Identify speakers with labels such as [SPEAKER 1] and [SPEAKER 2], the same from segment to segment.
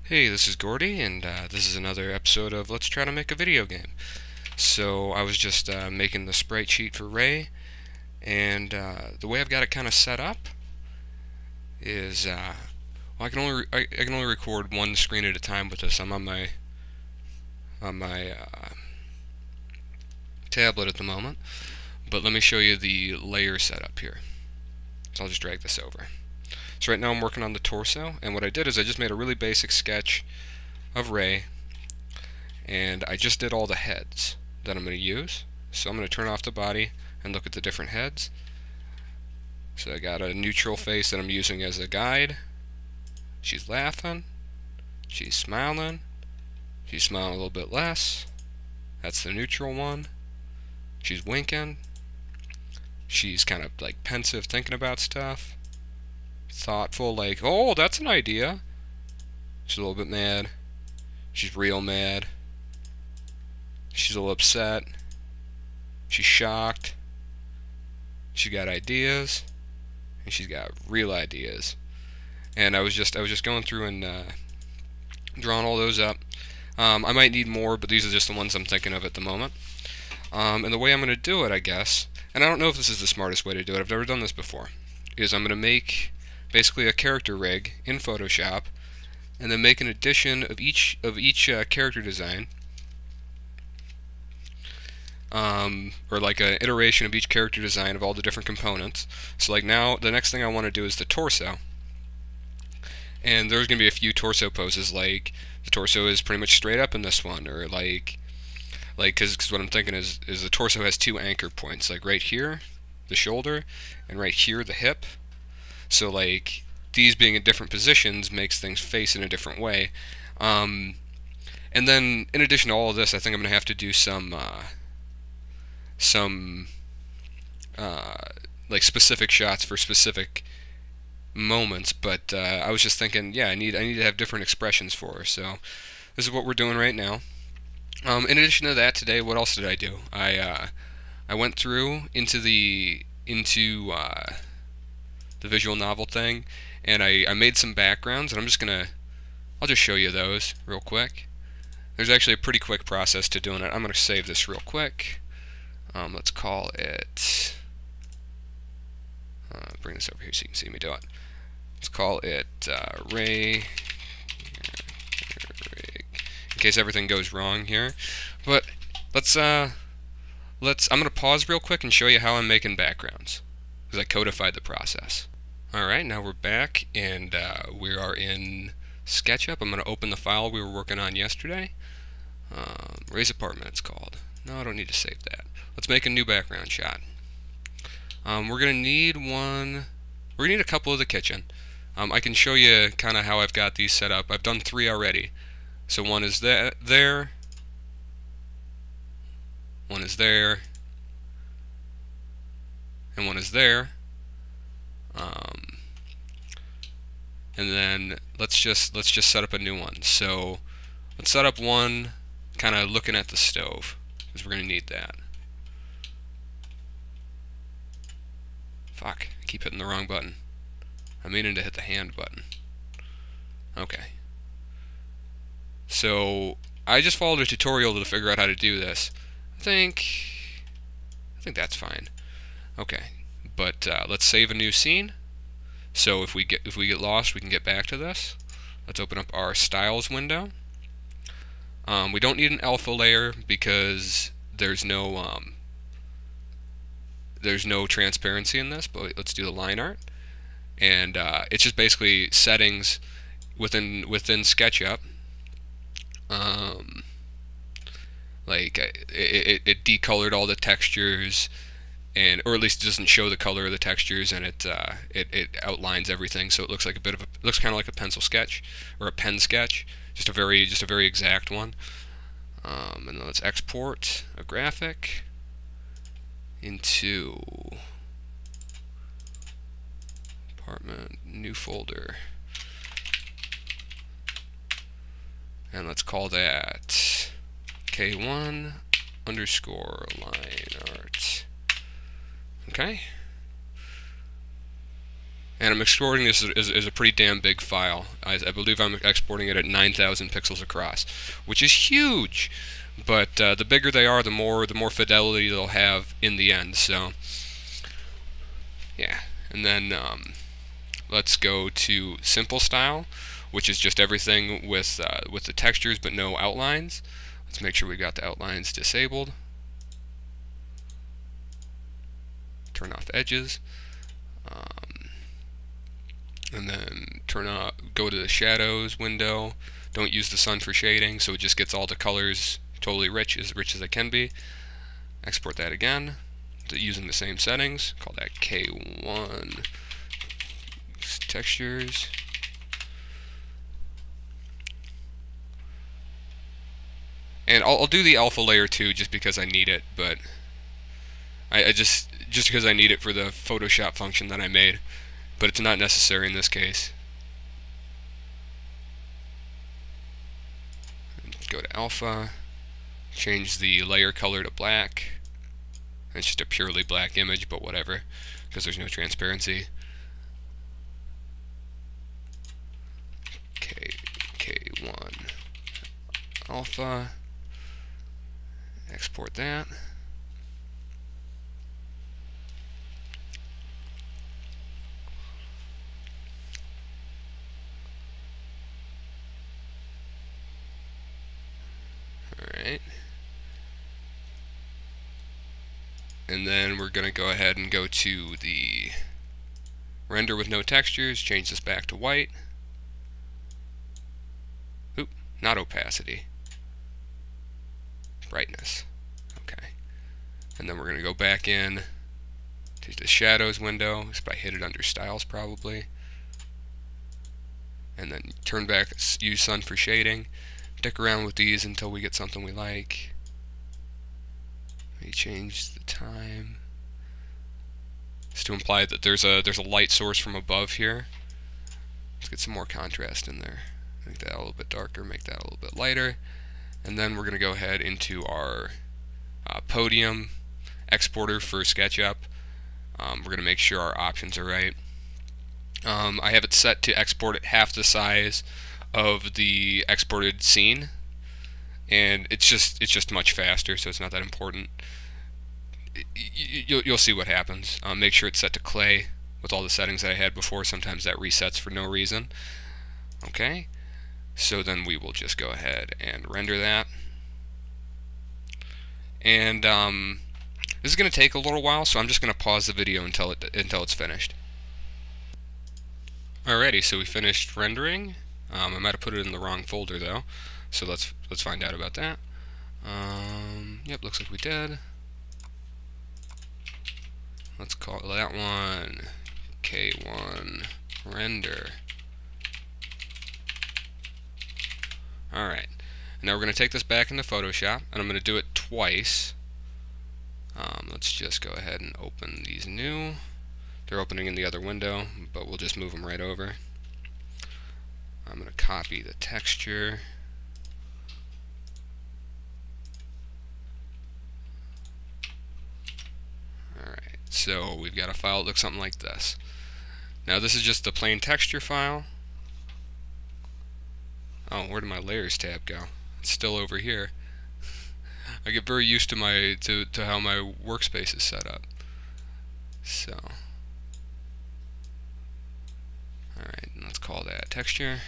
[SPEAKER 1] Hey, this is Gordy, and this is another episode of Let's Try to Make a Video Game. So, I was just making the sprite sheet for Ray, and the way I've got it kind of set up is, well, I can only record one screen at a time with this. I'm on my tablet at the moment, but let me show you the layer setup here. So I'll just drag this over. So right now I'm working on the torso, and what I did is I just made a really basic sketch of Ray, and I just did all the heads that I'm going to use. So I'm going to turn off the body and look at the different heads. So I got a neutral face that I'm using as a guide. She's laughing. She's smiling. She's smiling a little bit less. That's the neutral one. She's winking. She's kind of like pensive, thinking about stuff. Thoughtful, like, oh, that's an idea. She's a little bit mad. She's real mad. She's a little upset. She's shocked. She's got ideas, and she's got real ideas. And I was just going through and drawing all those up. I might need more, but these are just the ones I'm thinking of at the moment. And the way I'm going to do it, I guess, and I don't know if this is the smartest way to do it, I've never done this before, is I'm going to make basically a character rig in Photoshop, and then make an addition of each character design, or like an iteration of each character design of all the different components. So like now, the next thing I want to do is the torso, and there's going to be a few torso poses, like the torso is pretty much straight up in this one, or because what I'm thinking is the torso has two anchor points, like right here, the shoulder, and right here, the hip. So like these being in different positions makes things face in a different way. And then in addition to all of this, I think I'm going to have to do some like specific shots for specific moments. But I was just thinking, yeah, I need to have different expressions for her. So this is what we're doing right now. In addition to that, today, what else did I do? I went through into the visual novel thing, and I made some backgrounds, and I'll just show you those real quick. There's actually a pretty quick process to doing it. I'm gonna save this real quick. Let's call it. Bring this over here so you can see me do it. Let's call it Ray. In case everything goes wrong here, but I'm gonna pause real quick and show you how I'm making backgrounds, because I codified the process. Alright, now we're back, and we are in SketchUp. I'm going to open the file we were working on yesterday. Ray's apartment, it's called. No, I don't need to save that. Let's make a new background shot. We're going to need a couple of the kitchen. I can show you kind of how I've got these set up. I've done 3 already. So one is there, one is there, and one is there. And then let's just set up a new one. So let's set up one kind of looking at the stove, because we're going to need that. Fuck, I keep hitting the wrong button. I'm meaning to hit the hand button. Okay. So I just followed a tutorial to figure out how to do this. I think that's fine. Okay, but let's save a new scene. So if we get lost, we can get back to this. Let's open up our styles window. We don't need an alpha layer because there's no transparency in this. But let's do the line art, and it's just basically settings within SketchUp. Like it decolored all the textures, or at least it doesn't show the color of the textures, and it outlines everything, so it looks like looks kind of like a pencil sketch or a pen sketch, just a very exact one. And then let's export a graphic into apartment, new folder, and let's call that K1 underscore line art. Okay. and I'm exporting this as a pretty damn big file. I believe I'm exporting it at 9,000 pixels across, which is huge. But the bigger they are, the more fidelity they'll have in the end. So yeah, and then let's go to simple style, which is just everything with the textures but no outlines. Let's make sure we got the outlines disabled. Turn off edges, and then go to the shadows window. Don't use the sun for shading, so it just gets all the colors totally rich as they can be. Export that again using the same settings. Call that K1 textures. And I'll do the alpha layer too, just because I need it, but I just because I need it for the Photoshop function that I made, but it's not necessary in this case. Go to alpha, change the layer color to black. It's just a purely black image, but whatever, because there's no transparency. K1 alpha, export that. Alright. And then we're going to go ahead and go to the render with no textures, change this back to white. Oop, not opacity. Brightness. Okay. And then we're going to go back in to the shadows window. If I hit it under styles probably. And then turn back, use sun for shading. Dick around with these until we get something we like. Let me change the time. Just to imply that there's a light source from above here. Let's get some more contrast in there. Make that a little bit darker, make that a little bit lighter. And then we're going to go ahead into our Podium exporter for SketchUp. We're going to make sure our options are right. I have it set to export at half the size of the exported scene, and it's just much faster, so it's not that important. You'll see what happens. Make sure it's set to clay with all the settings that I had before. Sometimes that resets for no reason. Okay, so then we will just go ahead and render that. And this is going to take a little while, so I'm just going to pause the video until it's finished. Alrighty, so we finished rendering. I might have put it in the wrong folder though, so let's find out about that. Yep, looks like we did. Let's call that one K1 render. Alright, now we're going to take this back into Photoshop, and I'm going to do it twice. Let's just go ahead and open these new. They're opening in the other window, but we'll just move them right over. I'm going to copy the texture. Alright, so we've got a file that looks something like this. Now this is just the plain texture file. Oh, where did my layers tab go? It's still over here. I get very used to to how my workspace is set up. So, alright, let's call that texture.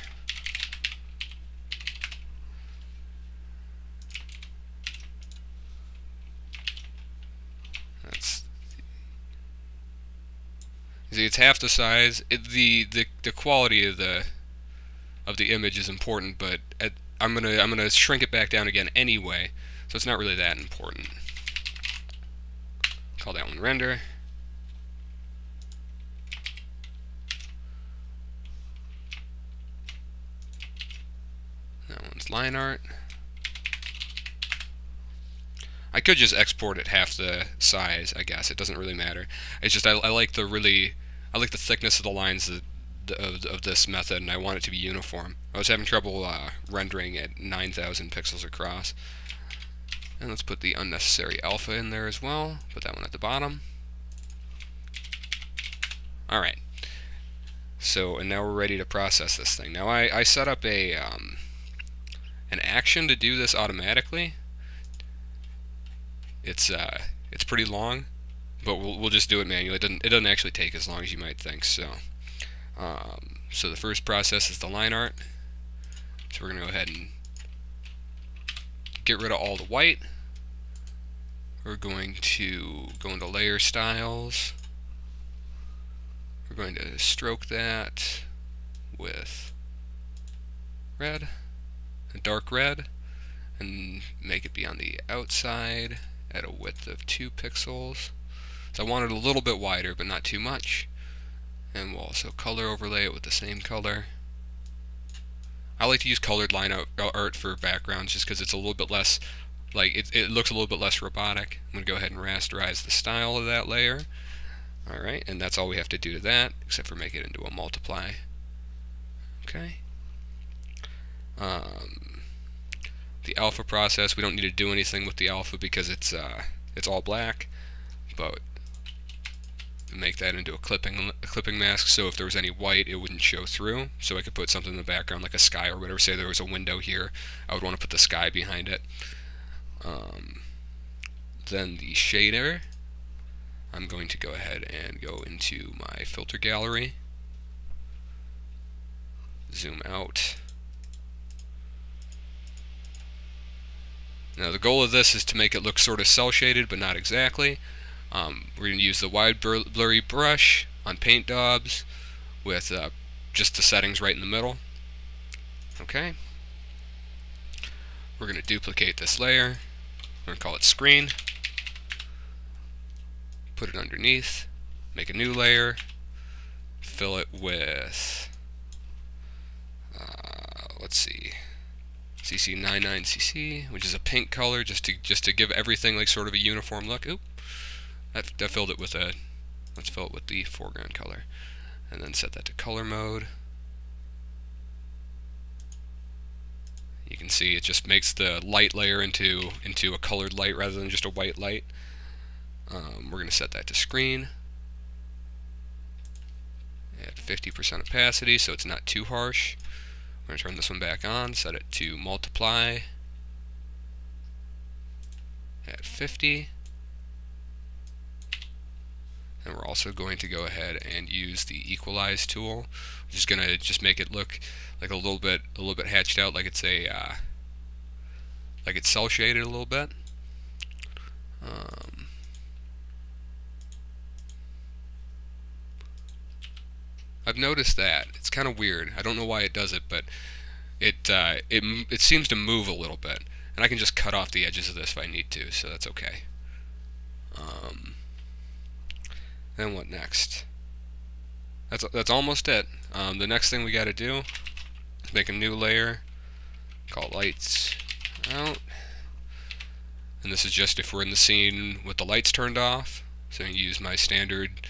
[SPEAKER 1] See, it's half the size. The quality of the image is important, but I'm gonna shrink it back down again anyway, so it's not really that important. Call that one render. That one's line art. I could just export it half the size, I guess. It doesn't really matter. It's just I like the thickness of the lines of this method, and I want it to be uniform. I was having trouble rendering at 9,000 pixels across. And let's put the unnecessary alpha in there as well. Put that one at the bottom. Alright. So, and now we're ready to process this thing. Now I set up a an action to do this automatically. It's pretty long, but we'll just do it manually. It doesn't actually take as long as you might think. So so the first process is the line art. So we're gonna go ahead and get rid of all the white. We're going to go into layer styles. We're going to stroke that with red, a dark red, and make it be on the outside at a width of 2 pixels. So I want it a little bit wider, but not too much. And we'll also color overlay it with the same color. I like to use colored line art for backgrounds just because it's a little bit less, like it looks a little bit less robotic. I'm going to go ahead and rasterize the style of that layer. Alright, and that's all we have to do to that, except for make it into a multiply. Okay. The alpha process, we don't need to do anything with the alpha because it's all black, but make that into a clipping mask, so if there was any white it wouldn't show through. So I could put something in the background like a sky or whatever. Say there was a window here, I would want to put the sky behind it. Then the shader, I'm going to go ahead and go into my filter gallery, zoom out. Now the goal of this is to make it look sort of cel shaded, but not exactly. We're going to use the wide blurry brush on paint daubs with just the settings right in the middle. Okay. We're going to duplicate this layer. We're going to call it screen. Put it underneath. Make a new layer. Fill it with, let's see, CC99CC, which is a pink color, just to give everything like sort of a uniform look. Oop. That filled it with a, let's fill it with the foreground color, and then set that to color mode. You can see it just makes the light layer into a colored light rather than just a white light. We're going to set that to screen at 50% opacity, so it's not too harsh. We're going to turn this one back on, set it to multiply at 50. And we're also going to go ahead and use the equalize tool, which is going to just make it look like a little bit hatched out, like it's like it's cel shaded a little bit. I've noticed that it's kind of weird. I don't know why it does it, but it seems to move a little bit, and I can just cut off the edges of this if I need to, so that's okay. Then what next? That's almost it. The next thing we got to do is make a new layer called lights out, and this is just if we're in the scene with the lights turned off. So you use my standard,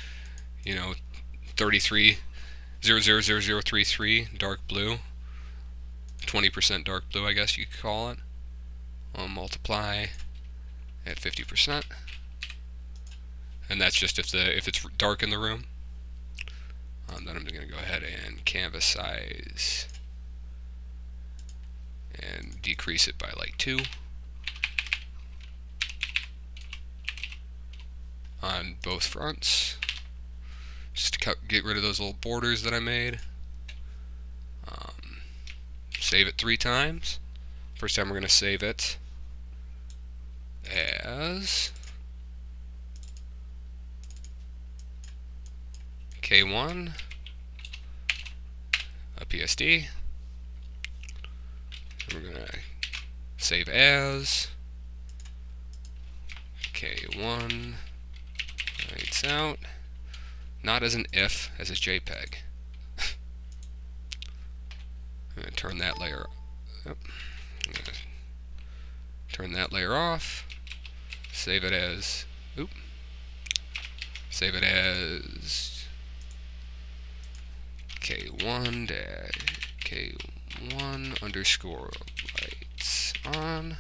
[SPEAKER 1] 33000033 dark blue, 20% dark blue, I guess you could call it. I'll multiply at 50%. And that's just if it's dark in the room. Then I'm going to go ahead and canvas size and decrease it by like 2 on both fronts, just to get rid of those little borders that I made. Save it 3 times. First time we're going to save it as K1, a PSD. We're going to save as K1 lights out, not as an IF, as a JPEG. I'm going to turn that layer. I'm going to turn that layer off. Save it as. Save it as K1 K1 underscore lights on.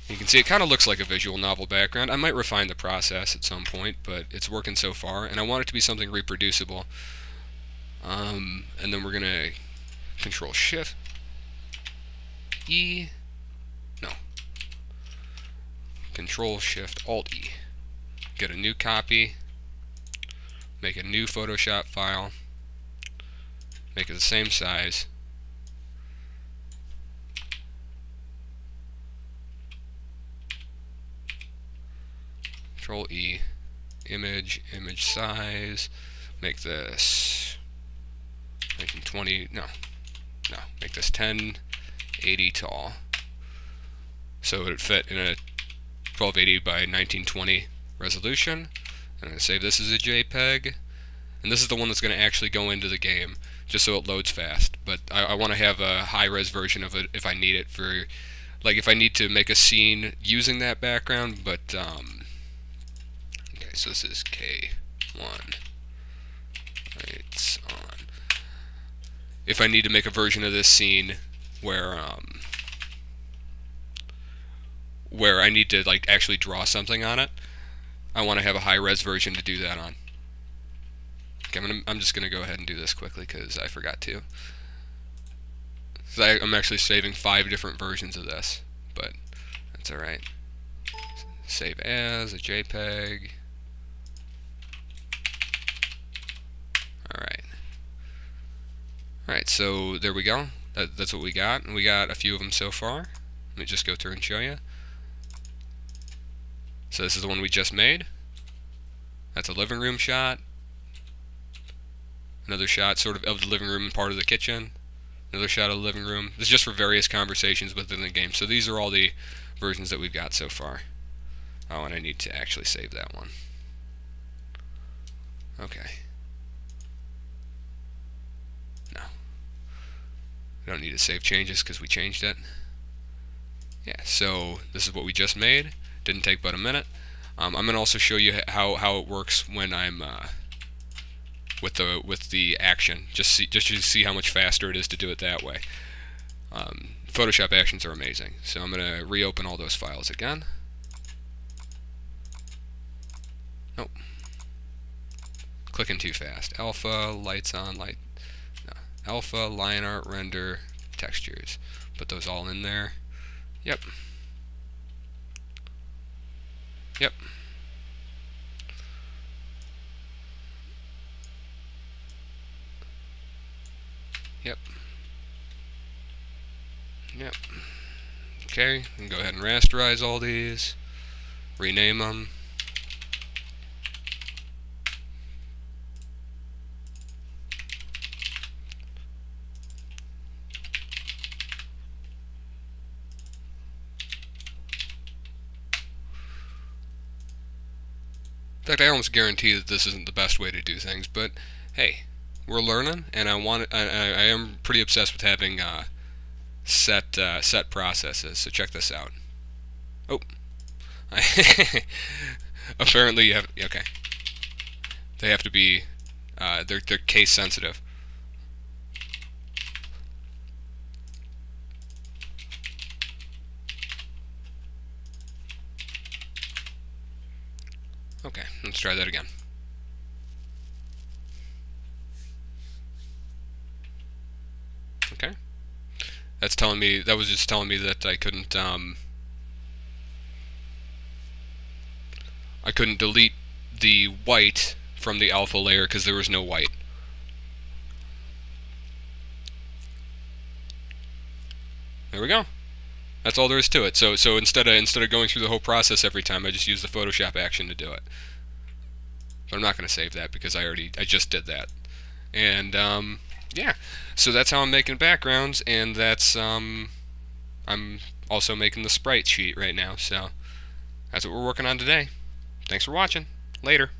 [SPEAKER 1] You can see it kind of looks like a visual novel background. I might refine the process at some point, but it's working so far, and I want it to be something reproducible. And then we're gonna Control Shift E, no, Control Shift Alt E. Get a new copy, make a new Photoshop file, make it the same size. Control E, image size, make this 1920, no, make this 1080 tall. So it would fit in a 1280 by 1920 resolution. I'm going to save this as a JPEG. And this is the one that's going to actually go into the game, just so it loads fast. But I want to have a high-res version of it if I need it for, like, if I need to make a scene using that background, but, okay, so this is K1. Lights on. If I need to make a version of this scene where I need to like actually draw something on it, I want to have a high-res version to do that on. Okay, I'm just gonna go ahead and do this quickly because I forgot to. So I'm actually saving 5 different versions of this, but that's all right. Save as a JPEG. Alright, so there we go. That's what we got, and we got a few of them so far. Let me just go through and show you. So this is the one we just made. That's a living room shot. Another shot sort of the living room and part of the kitchen. Another shot of the living room. This is just for various conversations within the game. So these are all the versions that we've got so far. Oh, and I need to actually save that one. Okay. No. We don't need to save changes because we changed it. Yeah, so this is what we just made. Didn't take but a minute. I'm going to also show you how it works when I'm with the action. Just to see how much faster it is to do it that way. Photoshop actions are amazing. So I'm going to reopen all those files again. Nope. Clicking too fast. Alpha, lights on, no. Alpha, line art, render, textures. Put those all in there. Yep. Yep. Yep. Yep. Okay, and go ahead and rasterize all these. Rename them. In fact, I almost guarantee that this isn't the best way to do things, but hey, we're learning, and I am pretty obsessed with having set processes. So check this out. Oh, apparently you have okay. They have to be they're case sensitive. Okay, let's try that again. Okay. That's telling me, that was just telling me that I couldn't delete the white from the alpha layer because there was no white. There we go. That's all there is to it. So instead of going through the whole process every time, I just use the Photoshop action to do it. But I'm not going to save that because I just did that. And yeah, so that's how I'm making backgrounds, and that's I'm also making the sprite sheet right now. So that's what we're working on today. Thanks for watching. Later.